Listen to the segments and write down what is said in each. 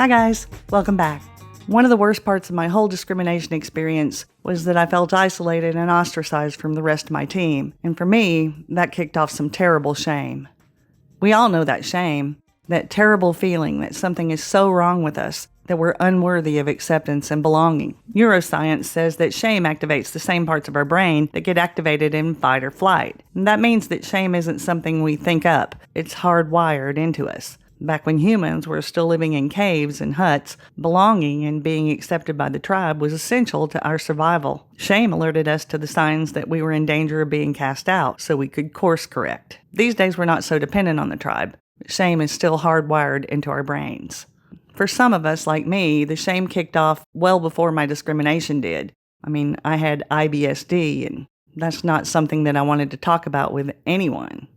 Hi guys, welcome back. One of the worst parts of my whole discrimination experience was that I felt isolated and ostracized from the rest of my team, and for me, that kicked off some terrible shame. We all know that shame, that terrible feeling that something is so wrong with us that we're unworthy of acceptance and belonging. Neuroscience says that shame activates the same parts of our brain that get activated in fight or flight. And that means that shame isn't something we think up, it's hardwired into us. Back when humans were still living in caves and huts, belonging and being accepted by the tribe was essential to our survival. Shame alerted us to the signs that we were in danger of being cast out, so we could course correct. These days we're not so dependent on the tribe, but shame is still hardwired into our brains. For some of us, like me, the shame kicked off well before my discrimination did. I had IBSD, and that's not something that I wanted to talk about with anyone.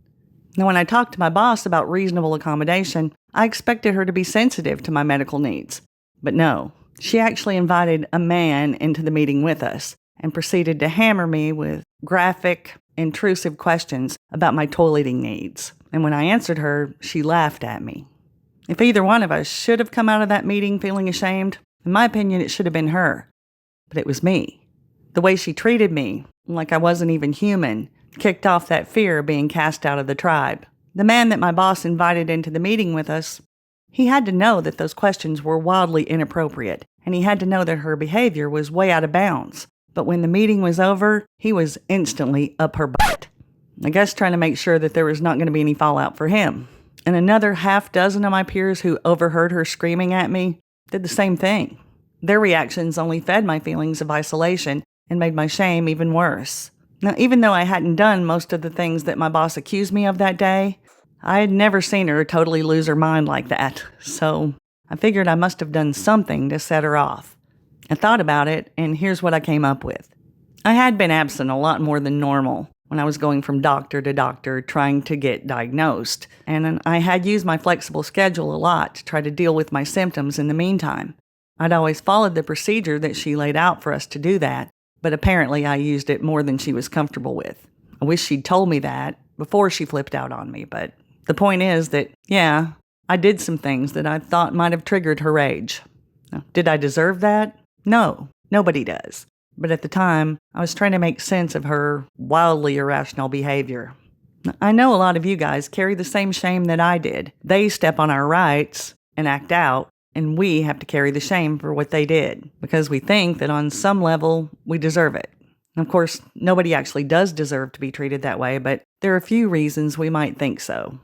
Now, when I talked to my boss about reasonable accommodation, I expected her to be sensitive to my medical needs. But no, she actually invited a man into the meeting with us and proceeded to hammer me with graphic, intrusive questions about my toileting needs. And when I answered her, she laughed at me. If either one of us should have come out of that meeting feeling ashamed, in my opinion, it should have been her. But it was me. The way she treated me, like I wasn't even human, kicked off that fear of being cast out of the tribe. The man that my boss invited into the meeting with us, he had to know that those questions were wildly inappropriate, and he had to know that her behavior was way out of bounds. But when the meeting was over, he was instantly up her butt. I guess trying to make sure that there was not going to be any fallout for him. And another half dozen of my peers who overheard her screaming at me did the same thing. Their reactions only fed my feelings of isolation and made my shame even worse. Now, even though I hadn't done most of the things that my boss accused me of that day, I had never seen her totally lose her mind like that, so I figured I must have done something to set her off. I thought about it, and here's what I came up with. I had been absent a lot more than normal when I was going from doctor to doctor trying to get diagnosed, and I had used my flexible schedule a lot to try to deal with my symptoms in the meantime. I'd always followed the procedure that she laid out for us to do that, but apparently I used it more than she was comfortable with. I wish she'd told me that before she flipped out on me, but the point is that, yeah, I did some things that I thought might have triggered her rage. Now, did I deserve that? No, nobody does. But at the time, I was trying to make sense of her wildly irrational behavior. I know a lot of you guys carry the same shame that I did. They step on our rights and act out, and we have to carry the shame for what they did, because we think that on some level, we deserve it. And of course, nobody actually does deserve to be treated that way, but there are a few reasons we might think so.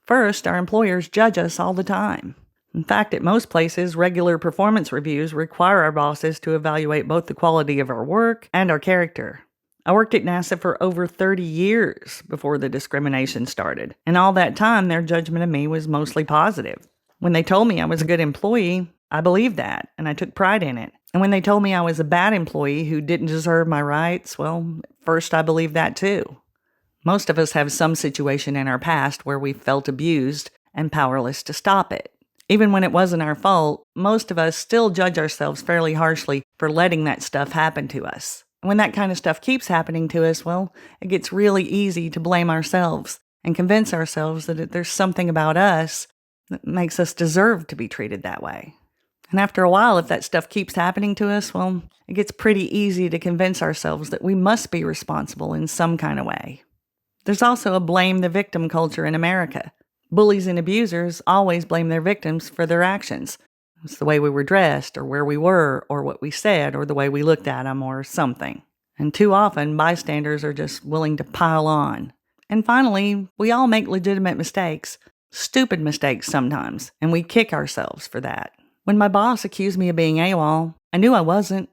First, our employers judge us all the time. In fact, at most places, regular performance reviews require our bosses to evaluate both the quality of our work and our character. I worked at NASA for over 30 years before the discrimination started, and all that time, their judgment of me was mostly positive. When they told me I was a good employee, I believed that, and I took pride in it. And when they told me I was a bad employee who didn't deserve my rights, well, at first I believed that too. Most of us have some situation in our past where we felt abused and powerless to stop it. Even when it wasn't our fault, most of us still judge ourselves fairly harshly for letting that stuff happen to us. And when that kind of stuff keeps happening to us, well, it gets really easy to blame ourselves and convince ourselves that there's something about us that makes us deserve to be treated that way. And after a while, if that stuff keeps happening to us, well, it gets pretty easy to convince ourselves that we must be responsible in some kind of way. There's also a blame the victim culture in America. Bullies and abusers always blame their victims for their actions. It's the way we were dressed, or where we were, or what we said, or the way we looked at them, or something. And too often, bystanders are just willing to pile on. And finally, we all make legitimate mistakes. Stupid mistakes sometimes, and we kick ourselves for that. When my boss accused me of being AWOL, I knew I wasn't,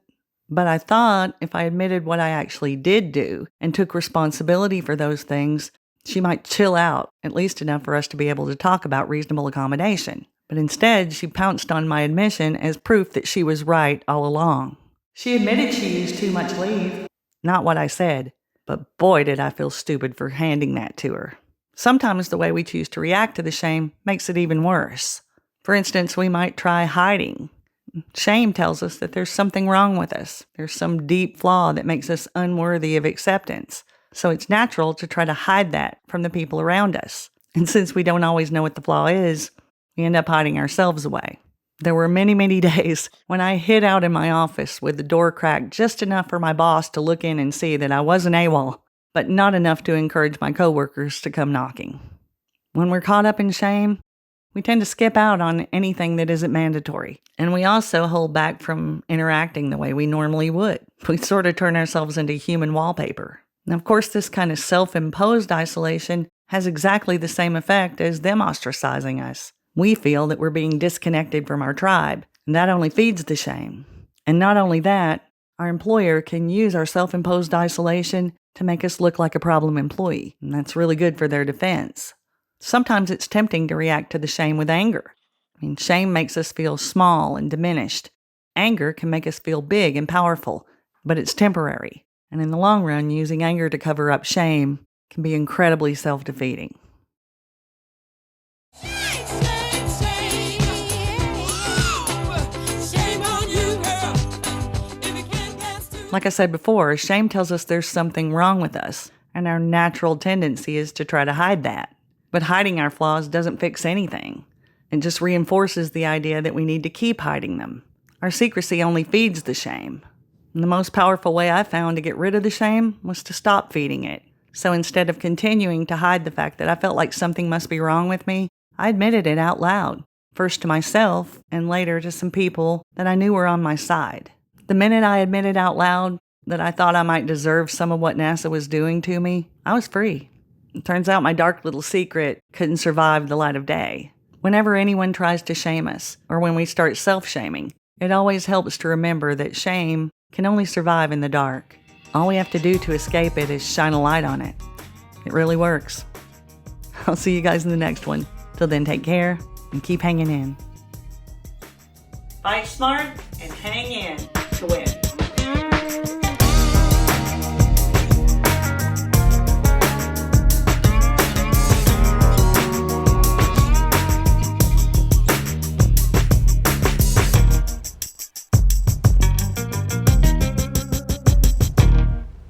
but I thought if I admitted what I actually did do and took responsibility for those things, she might chill out, at least enough for us to be able to talk about reasonable accommodation. But instead, she pounced on my admission as proof that she was right all along. She admitted she used too much leave. Not what I said, but boy did I feel stupid for handing that to her. Sometimes the way we choose to react to the shame makes it even worse. For instance, we might try hiding. Shame tells us that there's something wrong with us. There's some deep flaw that makes us unworthy of acceptance. So it's natural to try to hide that from the people around us. And since we don't always know what the flaw is, we end up hiding ourselves away. There were many, many days when I hid out in my office with the door cracked just enough for my boss to look in and see that I wasn't AWOL, but not enough to encourage my coworkers to come knocking. When we're caught up in shame, we tend to skip out on anything that isn't mandatory. And we also hold back from interacting the way we normally would. We sort of turn ourselves into human wallpaper. Now, of course, this kind of self-imposed isolation has exactly the same effect as them ostracizing us. We feel that we're being disconnected from our tribe, and that only feeds the shame. And not only that, our employer can use our self-imposed isolation to make us look like a problem employee, and that's really good for their defense. Sometimes it's tempting to react to the shame with anger. Shame makes us feel small and diminished. Anger can make us feel big and powerful, but it's temporary. And in the long run, using anger to cover up shame can be incredibly self-defeating. Like I said before, shame tells us there's something wrong with us, and our natural tendency is to try to hide that. But hiding our flaws doesn't fix anything. It just reinforces the idea that we need to keep hiding them. Our secrecy only feeds the shame. And the most powerful way I found to get rid of the shame was to stop feeding it. So instead of continuing to hide the fact that I felt like something must be wrong with me, I admitted it out loud, first to myself and later to some people that I knew were on my side. The minute I admitted out loud that I thought I might deserve some of what NASA was doing to me, I was free. It turns out my dark little secret couldn't survive the light of day. Whenever anyone tries to shame us, or when we start self-shaming, it always helps to remember that shame can only survive in the dark. All we have to do to escape it is shine a light on it. It really works. I'll see you guys in the next one. Till then, take care and keep hanging in. Fight smart and hang in.